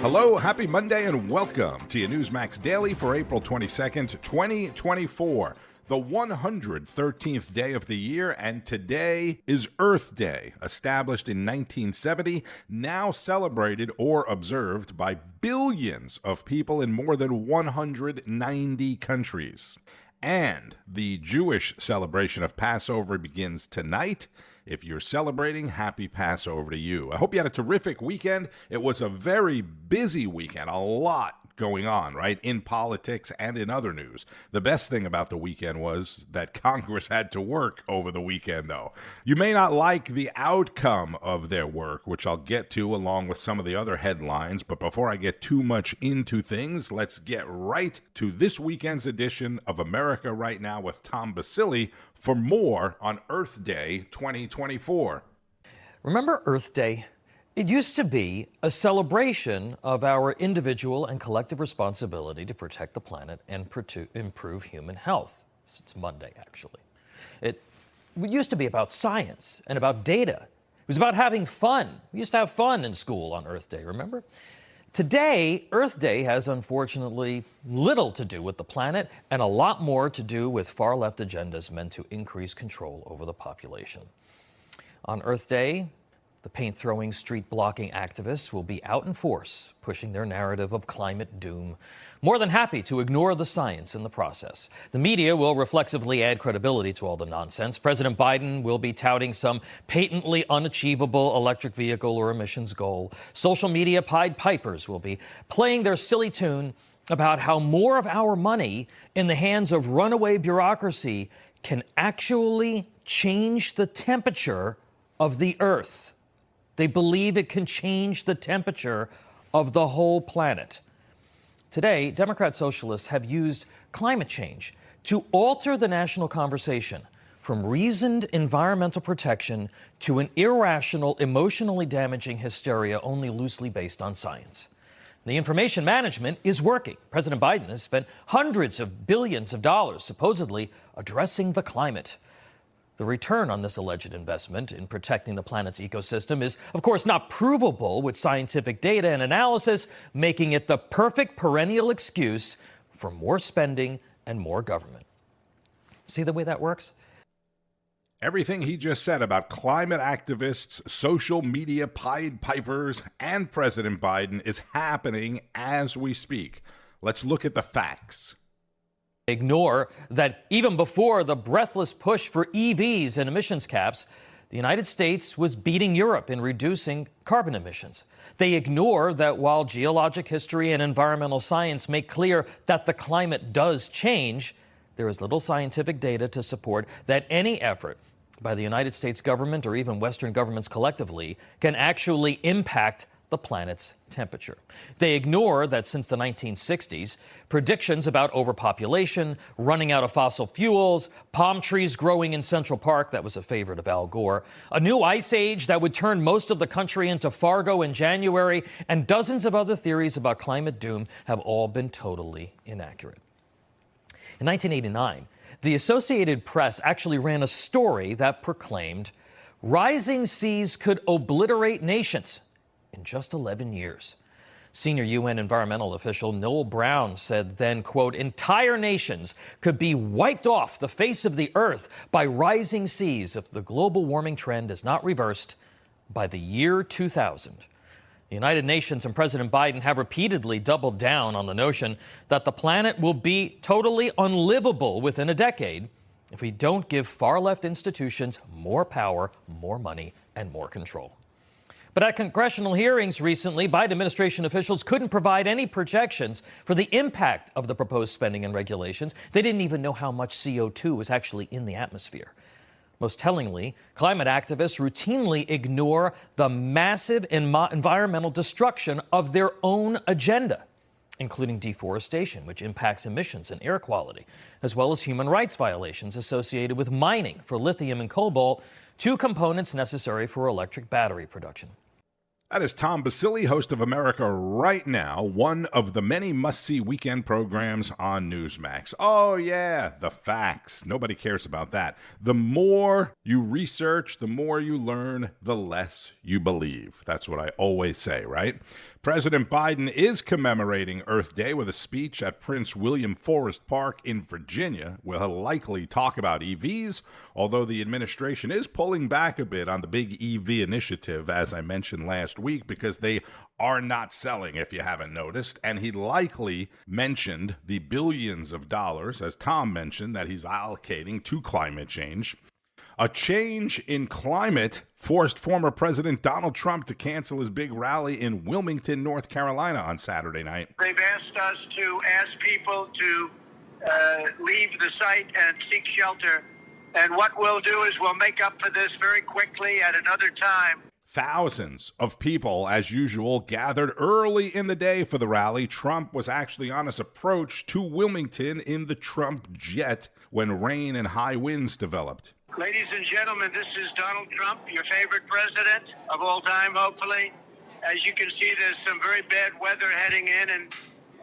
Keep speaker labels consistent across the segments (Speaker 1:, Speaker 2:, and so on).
Speaker 1: Hello, happy Monday, and welcome to your NEWSMAX Daily for April 22nd, 2024, the 113th day of the year, and today is Earth Day, established in 1970, now celebrated or observed by billions of people in more than 190 countries. And the Jewish celebration of Passover begins tonight. If you're celebrating, happy Passover to you. I hope you had a terrific weekend. It was a very busy weekend, a lot going on, right, in politics and in other news. The best thing about the weekend was that Congress had to work over the weekend, though. You may not like the outcome of their work, which I'll get to along with some of the other headlines, but before I get too much into things, let's get right to this weekend's edition of America Right Now with Tom Basile for more on Earth Day 2024.
Speaker 2: Remember Earth Day? It used to be a celebration of our individual and collective responsibility to protect the planet and improve human health. It's Monday, actually. It used to be about science and about data. It was about having fun. We used to have fun in school on Earth Day, remember? Today, Earth Day has unfortunately little to do with the planet and a lot more to do with far-left agendas meant to increase control over the population. On Earth Day, the paint-throwing, street-blocking activists will be out in force, pushing their narrative of climate doom, more than happy to ignore the science in the process. The media will reflexively add credibility to all the nonsense. President Biden will be touting some patently unachievable electric vehicle or emissions goal. Social media Pied Pipers will be playing their silly tune about how more of our money in the hands of runaway bureaucracy can actually change the temperature of the Earth. They believe it can change the temperature of the whole planet. Today, Democrat socialists have used climate change to alter the national conversation from reasoned environmental protection to an irrational, emotionally damaging hysteria only loosely based on science. The information management is working. President Biden has spent hundreds of billions of dollars supposedly addressing the climate. The return on this alleged investment in protecting the planet's ecosystem is, of course, not provable with scientific data and analysis, making it the perfect perennial excuse for more spending and more government. See the way that works?
Speaker 1: Everything he just said about climate activists, social media Pied Pipers, and President Biden is happening as we speak. Let's look at the facts.
Speaker 2: Ignore that even before the breathless push for EVs and emissions caps, the United States was beating Europe in reducing carbon emissions. They ignore that while geologic history and environmental science make clear that the climate does change, there is little scientific data to support that any effort by the United States government or even Western governments collectively can actually impact the planet's temperature. They ignore that since the 1960s, predictions about overpopulation, running out of fossil fuels, palm trees growing in Central Park, that was a favorite of Al Gore, a new ice age that would turn most of the country into Fargo in January, and dozens of other theories about climate doom have all been totally inaccurate. In 1989, the Associated Press actually ran a story that proclaimed rising seas could obliterate nations in just 11 years. Senior UN environmental official Noel Brown said then, quote, entire nations could be wiped off the face of the earth by rising seas if the global warming trend is not reversed by the year 2000. The United Nations and President Biden have repeatedly doubled down on the notion that the planet will be totally unlivable within a decade if we don't give far-left institutions more power, more money, and more control. But at congressional hearings recently, Biden administration officials couldn't provide any projections for the impact of the proposed spending and regulations. They didn't even know how much CO2 was actually in the atmosphere. Most tellingly, climate activists routinely ignore the massive environmental destruction of their own agenda, including deforestation, which impacts emissions and air quality, as well as human rights violations associated with mining for lithium and cobalt, two components necessary for electric battery production.
Speaker 1: That is Tom Basile, host of America Right Now, one of the many must-see weekend programs on Newsmax. Oh, yeah, the facts. Nobody cares about that. The more you research, the more you learn, the less you believe. That's what I always say, right? President Biden is commemorating Earth Day with a speech at Prince William Forest Park in Virginia, where he'll likely talk about EVs, although the administration is pulling back a bit on the big EV initiative, as I mentioned last week, because they are not selling, if you haven't noticed. And he likely mentioned the billions of dollars, as Tom mentioned, that he's allocating to climate change. A change in climate forced former President Donald Trump to cancel his big rally in Wilmington, North Carolina on Saturday night.
Speaker 3: They've asked us to ask people to leave the site and seek shelter. And what we'll do is we'll make up for this very quickly at another time.
Speaker 1: Thousands of people, as usual, gathered early in the day for the rally. Trump was actually on his approach to Wilmington in the Trump jet when rain and high winds developed.
Speaker 3: Ladies and gentlemen, this is Donald Trump, your favorite president of all time, hopefully. As you can see, there's some very bad weather heading in, and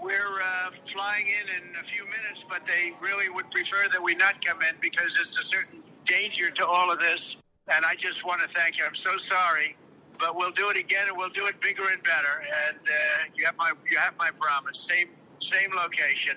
Speaker 3: we're flying in a few minutes, but they really would prefer that we not come in because there's a certain danger to all of this. And I just want to thank you. I'm so sorry, but we'll do it again, and we'll do it bigger and better. And you have my promise. Same location.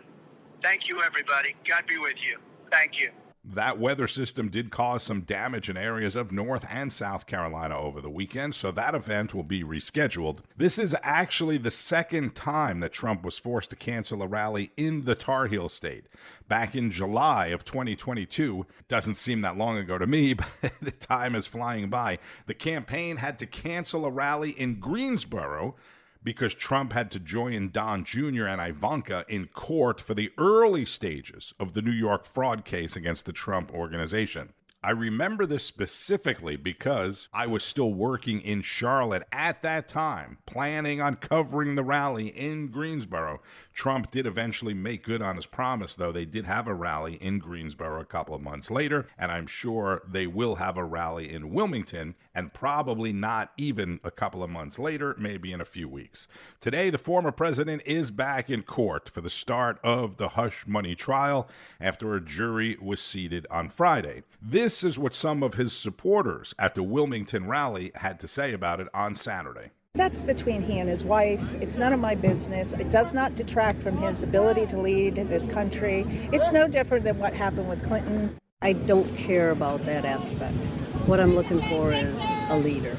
Speaker 3: Thank you, everybody. God be with you. Thank you.
Speaker 1: That weather system did cause some damage in areas of North and South Carolina over the weekend, so that event will be rescheduled. This is actually the second time that Trump was forced to cancel a rally in the Tar Heel state. Back in July of 2022, doesn't seem that long ago to me, but the time is flying by. The campaign had to cancel a rally in Greensboro because Trump had to join Don Jr. and Ivanka in court for the early stages of the New York fraud case against the Trump organization. I remember this specifically because I was still working in Charlotte at that time, planning on covering the rally in Greensboro. Trump did eventually make good on his promise, though. They did have a rally in Greensboro a couple of months later, and I'm sure they will have a rally in Wilmington, and probably not even a couple of months later, maybe in a few weeks. Today, the former president is back in court for the start of the hush money trial after a jury was seated on Friday. This is what some of his supporters at the Wilmington rally had to say about it on Saturday.
Speaker 4: That's between he and his wife. It's none of my business. It does not detract from his ability to lead this country. It's no different than what happened with Clinton.
Speaker 5: I don't care about that aspect. What I'm looking for is a leader,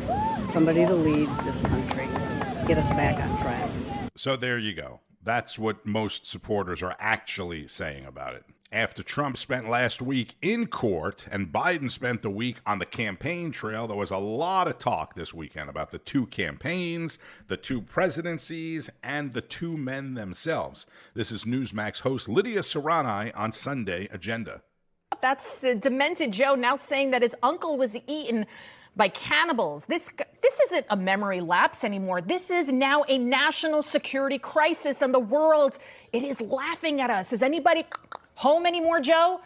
Speaker 5: somebody to lead this country, get us back on track.
Speaker 1: So there you go. That's what most supporters are actually saying about it. After Trump spent last week in court and Biden spent the week on the campaign trail, there was a lot of talk this weekend about the two campaigns, the two presidencies, and the two men themselves. This is Newsmax host Lidia Curanaj on Sunday Agenda.
Speaker 6: That's the Demented Joe now saying that his uncle was eaten by cannibals. This isn't a memory lapse anymore. This is now a national security crisis, and the world, it is laughing at us. Is anybody home anymore, Joe?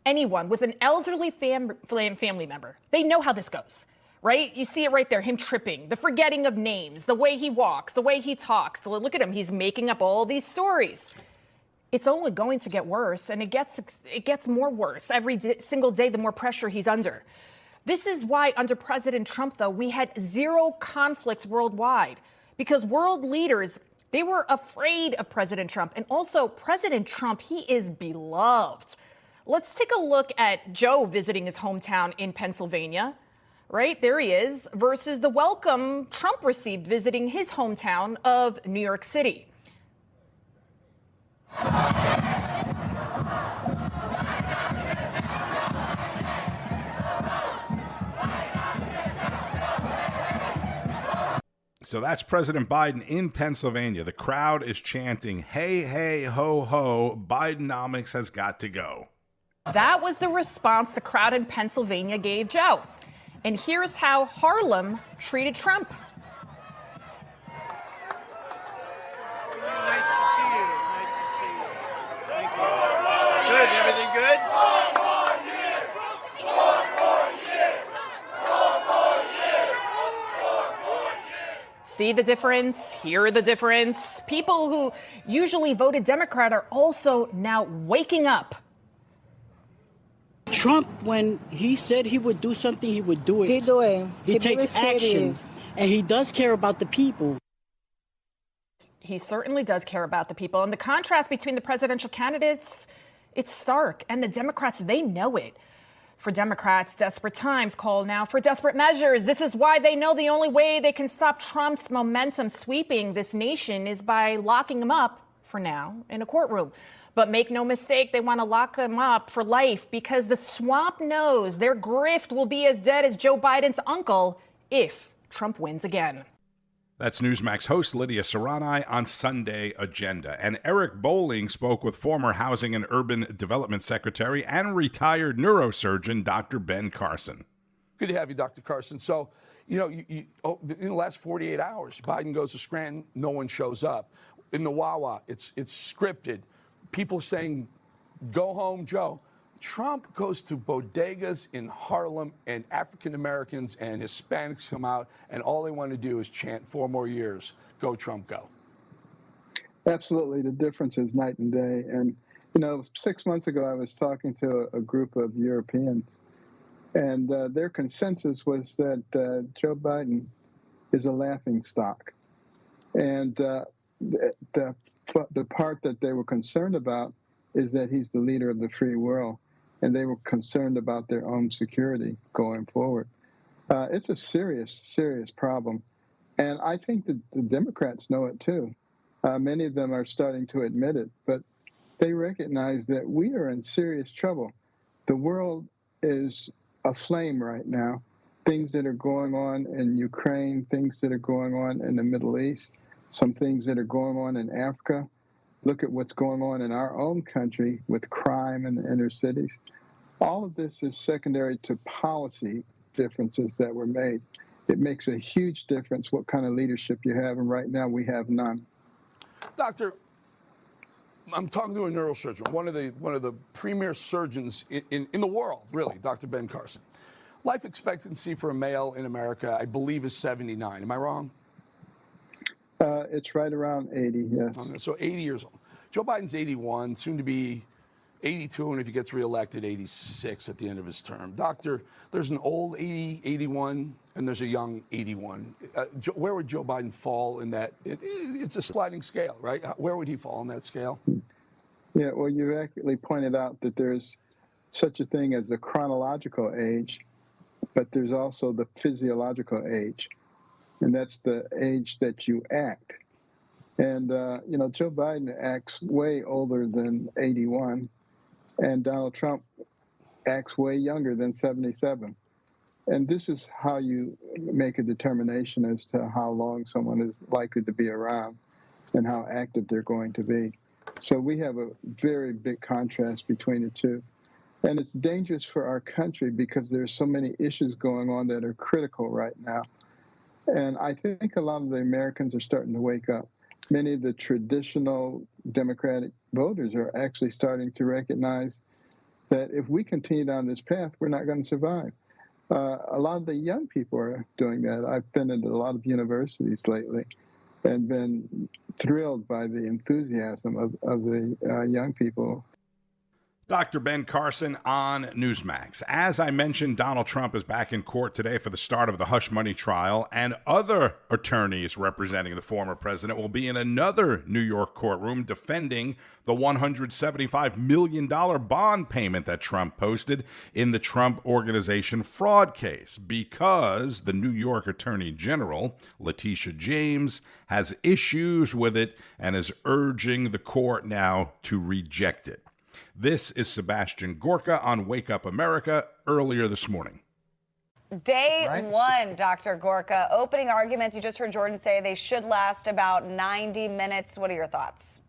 Speaker 6: Anyone with an elderly family member, they know how this goes, right? You see it right there, him tripping, the forgetting of names, the way he walks, the way he talks. Look at him, he's making up all these stories. It's only going to get worse, and it gets more worse every single day the more pressure he's under. This is why under President Trump, though, we had zero conflicts worldwide, because world leaders, they were afraid of President Trump. And also, President Trump, he is beloved. Let's take a look at Joe visiting his hometown in Pennsylvania. Right, there he is, versus the welcome Trump received visiting his hometown of New York City.
Speaker 1: So that's President Biden in Pennsylvania. The crowd is chanting, "Hey, hey, ho, ho, Bidenomics has got to go."
Speaker 6: That was the response the crowd in Pennsylvania gave Joe. And here's how Harlem treated Trump.
Speaker 3: Nice to see you. Nice to see you. Thank you. Good. Everything good?
Speaker 6: see the difference, hear the difference. People who usually voted Democrat are also now waking up.
Speaker 7: Trump, when he said he would do something, he would do it.
Speaker 8: He doing.
Speaker 7: He takes action, and he does care about the people.
Speaker 6: He certainly does care about the people. And the contrast between the presidential candidates, it's stark. And the Democrats, they know it. For Democrats, desperate times call now for desperate measures. This is why they know the only way they can stop Trump's momentum sweeping this nation is by locking him up, for now, in a courtroom. But make no mistake, they want to lock him up for life because the swamp knows their grift will be as dead as Joe Biden's uncle if Trump wins again.
Speaker 1: That's NEWSMAX host Lidia Curanaj on Sunday Agenda. And Eric Bolling spoke with former Housing and Urban Development Secretary and retired neurosurgeon Dr. Ben Carson.
Speaker 9: Good to have you, Dr. Carson. So, in the last 48 hours, Biden goes to Scranton, no one shows up. In the Wawa, it's scripted. People saying, go home, Joe. Trump goes to bodegas in Harlem, and African Americans and Hispanics come out, and all they want to do is chant 4 more years. Go, Trump, go.
Speaker 10: Absolutely. The difference is night and day. And, 6 months ago, I was talking to a group of Europeans, and their consensus was that Joe Biden is a laughingstock. And the part that they were concerned about is that he's the leader of the free world. And they were concerned about their own security going forward. It's a serious, serious problem. And I think that the Democrats know it too. Many of them are starting to admit it, but they recognize that we are in serious trouble. The world is aflame right now. Things that are going on in Ukraine, things that are going on in the Middle East, some things that are going on in Africa. Look at what's going on in our own country with crime in the inner cities. All of this is secondary to policy differences that were made. It makes a huge difference what kind of leadership you have, and right now we have none.
Speaker 9: Doctor, I'm talking to a neurosurgeon, one of the premier surgeons in the world, really, Dr. Ben Carson. Life expectancy for a male in America, I believe, is 79. Am I wrong?
Speaker 10: It's right around 80, yes.
Speaker 9: So 80 years old. Joe Biden's 81, soon to be 82, and if he gets reelected, 86 at the end of his term. Doctor, there's an old 80, 81, and there's a young 81. Where would Joe Biden fall in that? It's a sliding scale, right? Where would he fall on that scale?
Speaker 10: Yeah, well, you accurately pointed out that there's such a thing as the chronological age, but there's also the physiological age. And that's the age that you act. And, Joe Biden acts way older than 81, and Donald Trump acts way younger than 77. And this is how you make a determination as to how long someone is likely to be around and how active they're going to be. So we have a very big contrast between the two. And it's dangerous for our country because there's so many issues going on that are critical right now. And I think a lot of the Americans are starting to wake up. Many of the traditional Democratic voters are actually starting to recognize that if we continue down this path, we're not going to survive. A lot of the young people are doing that. I've been at a lot of universities lately and been thrilled by the enthusiasm of the young people.
Speaker 1: Dr. Ben Carson on NEWSMAX. As I mentioned, Donald Trump is back in court today for the start of the hush money trial, and other attorneys representing the former president will be in another New York courtroom defending the $175 million bond payment that Trump posted in the Trump Organization fraud case, because the New York Attorney General, Letitia James, has issues with it and is urging the court now to reject it. This is Sebastian Gorka on Wake Up America earlier this morning.
Speaker 11: Day one, Dr. Gorka. Opening arguments, you just heard Jordan say they should last about 90 minutes. What are your thoughts?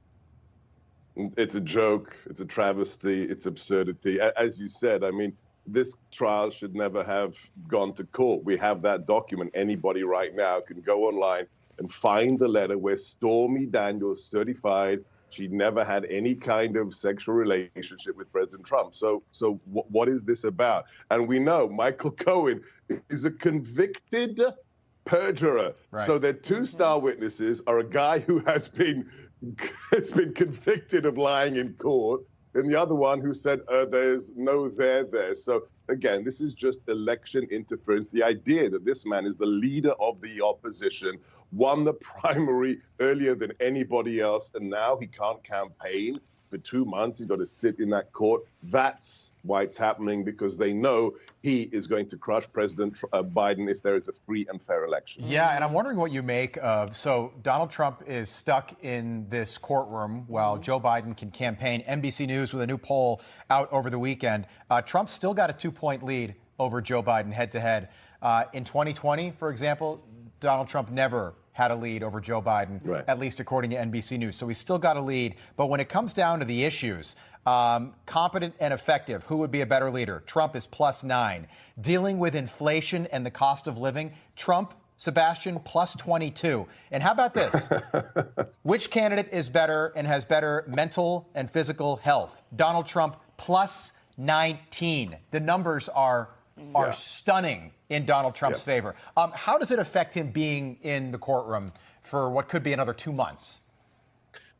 Speaker 12: It's a joke. It's a travesty. It's absurdity. As you said, I mean, this trial should never have gone to court. We have that document. Anybody right now can go online and find the letter where Stormy Daniels certified she never had any kind of sexual relationship with President Trump. So what is this about? And we know Michael Cohen is a convicted perjurer.
Speaker 8: Right.
Speaker 12: So their two star witnesses are a guy who has been convicted of lying in court, and the other one who said there's no there. So again, this is just election interference. The idea that this man is the leader of the opposition, won the primary earlier than anybody else, and now he can't campaign for 2 months. He's got to sit in that court. That's why it's happening, because they know he is going to crush President Biden if there is a free and fair election.
Speaker 8: Yeah, and I'm wondering what you make of, so Donald Trump is stuck in this courtroom while Joe Biden can campaign. NBC News with a new poll out over the weekend. Trump still got a 2-point lead over Joe Biden head-to-head. In 2020, for example, Donald Trump never had a lead over Joe Biden,
Speaker 12: right,
Speaker 8: at least according to NBC News. So he's still got a lead. But when it comes down to the issues, competent and effective, who would be a better leader? Trump is +9. Dealing with inflation and the cost of living, Trump, Sebastian, +22. And how about this? Which candidate is better and has better mental and physical health? Donald Trump, +19. The numbers are stunning in Donald Trump's favor. How does it affect him being in the courtroom for what could be another 2 months?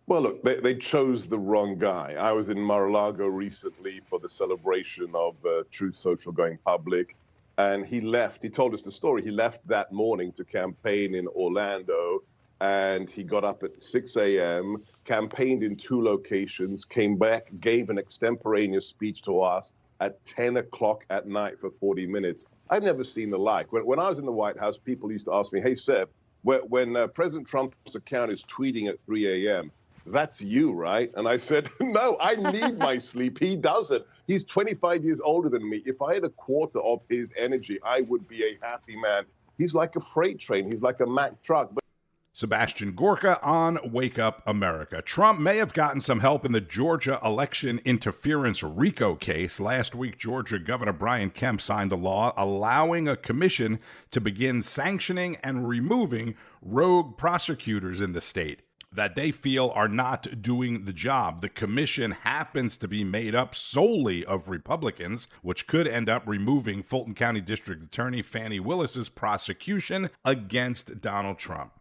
Speaker 12: Well, look, they chose the wrong guy. I was in Mar-a-Lago recently for the celebration of Truth Social going public, and he left. He told us the story. He left that morning to campaign in Orlando, and he got up at 6 a.m., campaigned in 2 locations, came back, gave an extemporaneous speech to us at 10 o'clock at night for 40 minutes. I've never seen the like. When I was in the White House, people used to ask me, hey, Seb, when President Trump's account is tweeting at 3 a.m., that's you, right? And I said, no, I need my sleep. He doesn't. He's 25 years older than me. If I had a quarter of his energy, I would be a happy man. He's like a freight train. He's like a Mack truck.
Speaker 1: Sebastian Gorka on Wake Up America. Trump may have gotten some help in the Georgia election interference RICO case. Last week, Georgia Governor Brian Kemp signed a law allowing a commission to begin sanctioning and removing rogue prosecutors in the state that they feel are not doing the job. The commission happens to be made up solely of Republicans, which could end up removing Fulton County District Attorney Fani Willis's prosecution against Donald Trump.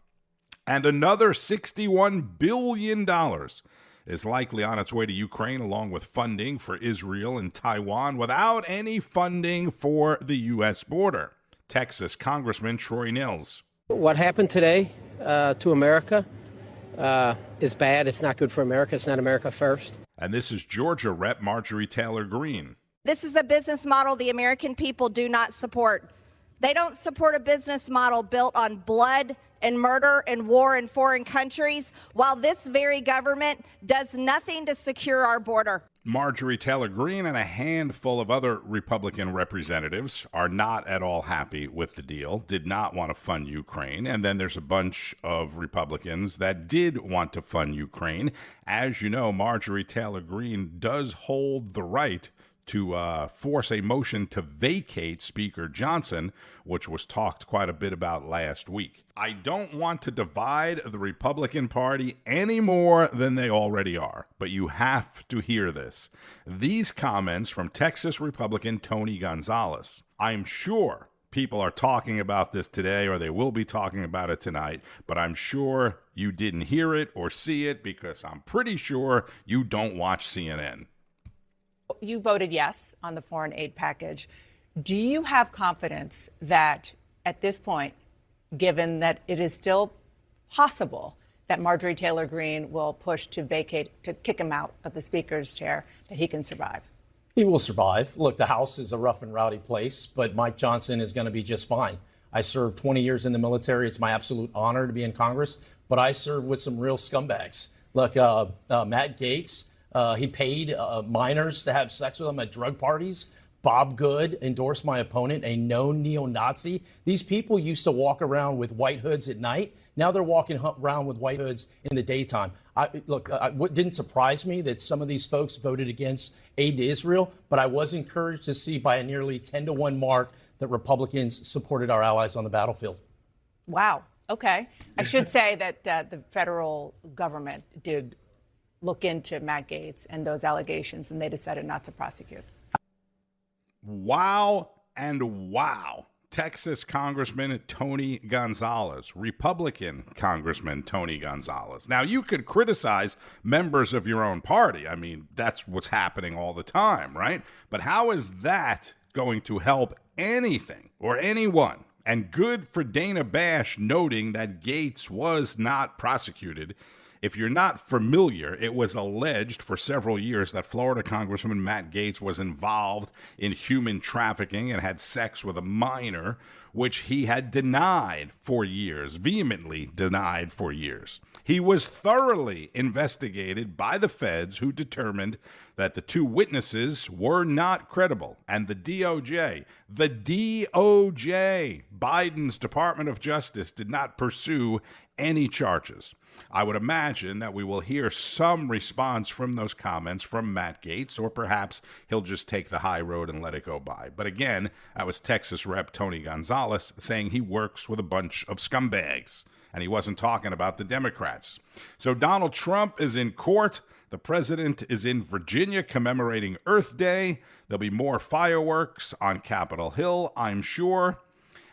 Speaker 1: And another $61 billion is likely on its way to Ukraine, along with funding for Israel and Taiwan, without any funding for the U.S. border. Texas Congressman Troy Nils.
Speaker 13: What happened today to America is bad. It's not good for America. It's not America first.
Speaker 1: And this is Georgia Rep. Marjorie Taylor Greene.
Speaker 14: This is a business model the American people do not support. They don't support a business model built on blood and murder and war in foreign countries, while this very government does nothing to secure our border.
Speaker 1: Marjorie Taylor Greene and a handful of other Republican representatives are not at all happy with the deal, did not want to fund Ukraine. And then there's a bunch of Republicans that did want to fund Ukraine. As you know, Marjorie Taylor Greene does hold the right to force a motion to vacate Speaker Johnson, which was talked quite a bit about last week. I don't want to divide the Republican Party any more than they already are, but you have to hear this. These comments from Texas Republican Tony Gonzalez. I'm sure people are talking about this today, or they will be talking about it tonight, but I'm sure you didn't hear it or see it because I'm pretty sure you don't watch CNN.
Speaker 15: You voted yes on the foreign aid package. Do you have confidence that at this point, given that it is still possible that Marjorie Taylor Greene will push to vacate, to kick him out of the speaker's chair, that he can survive?
Speaker 16: He will survive. Look, the House is a rough and rowdy place, but Mike Johnson is going to be just fine. I served 20 years in the military. It's my absolute honor to be in Congress, but I served with some real scumbags. Look, Matt Gaetz, he paid minors to have sex with him at drug parties. Bob Good endorsed my opponent, a known neo-Nazi. These people used to walk around with white hoods at night. Now they're walking around with white hoods in the daytime. What didn't surprise me that some of these folks voted against aid to Israel, but I was encouraged to see by a nearly 10-to-1 mark that Republicans supported our allies on the battlefield.
Speaker 15: Wow. Okay. I should say that the federal government did look into Matt Gaetz and those allegations, and they decided not to prosecute.
Speaker 1: Wow and wow. Texas Congressman Tony Gonzalez, Republican Congressman Tony Gonzalez. Now, you could criticize members of your own party. I mean, that's what's happening all the time, right? But how is that going to help anything or anyone? And good for Dana Bash noting that Gates was not prosecuted. If you're not familiar, it was alleged for several years that Florida Congressman Matt Gaetz was involved in human trafficking and had sex with a minor, which he had denied for years, vehemently denied for years. He was thoroughly investigated by the feds, who determined that the two witnesses were not credible. And the DOJ, Biden's Department of Justice, did not pursue any charges. I would imagine that we will hear some response from those comments from Matt Gaetz, or perhaps he'll just take the high road and let it go by. But again, that was Texas Rep. Tony Gonzalez saying he works with a bunch of scumbags, and he wasn't talking about the Democrats. So Donald Trump is in court. The president is in Virginia commemorating Earth Day. There'll be more fireworks on Capitol Hill, I'm sure.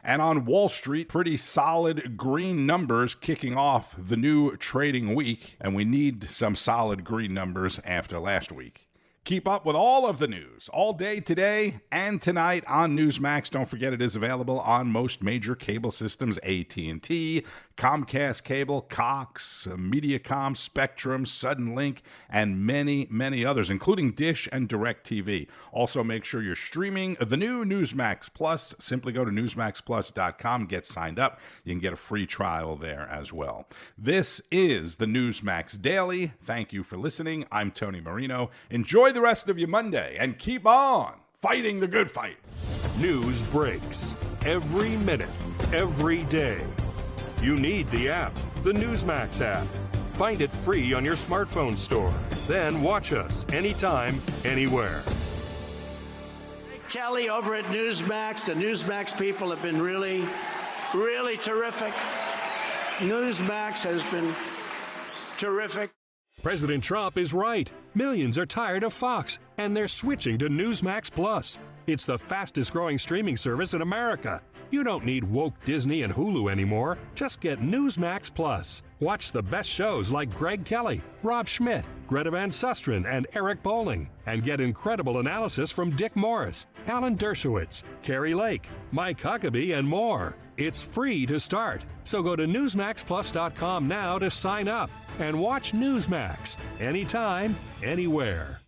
Speaker 1: And on Wall Street, pretty solid green numbers kicking off the new trading week. And we need some solid green numbers after last week. Keep up with all of the news all day today and tonight on Newsmax. Don't forget it is available on most major cable systems: AT&T, Comcast Cable, Cox, Mediacom, Spectrum, Suddenlink, and many, many others, including Dish and DirecTV. Also, make sure you're streaming the new Newsmax Plus. Simply go to newsmaxplus.com, get signed up. You can get a free trial there as well. This is the Newsmax Daily. Thank you for listening. I'm Tony Marino. Enjoy the rest of your Monday and keep on fighting the good fight.
Speaker 17: News breaks every minute, every day. You need the app, the Newsmax app. Find it free on your smartphone store. Then watch us anytime, anywhere.
Speaker 18: Kelly over at Newsmax. The Newsmax people have been really, really terrific. Newsmax has been terrific.
Speaker 17: President Trump is right. Millions are tired of Fox, and they're switching to Newsmax Plus. It's the fastest growing streaming service in America. You don't need woke Disney and Hulu anymore. Just get Newsmax Plus. Watch the best shows like Greg Kelly, Rob Schmidt, Greta Van Susteren, and Eric Bowling. And get incredible analysis from Dick Morris, Alan Dershowitz, Carrie Lake, Mike Huckabee, and more. It's free to start. So go to NewsMaxPlus.com now to sign up and watch Newsmax anytime, anywhere.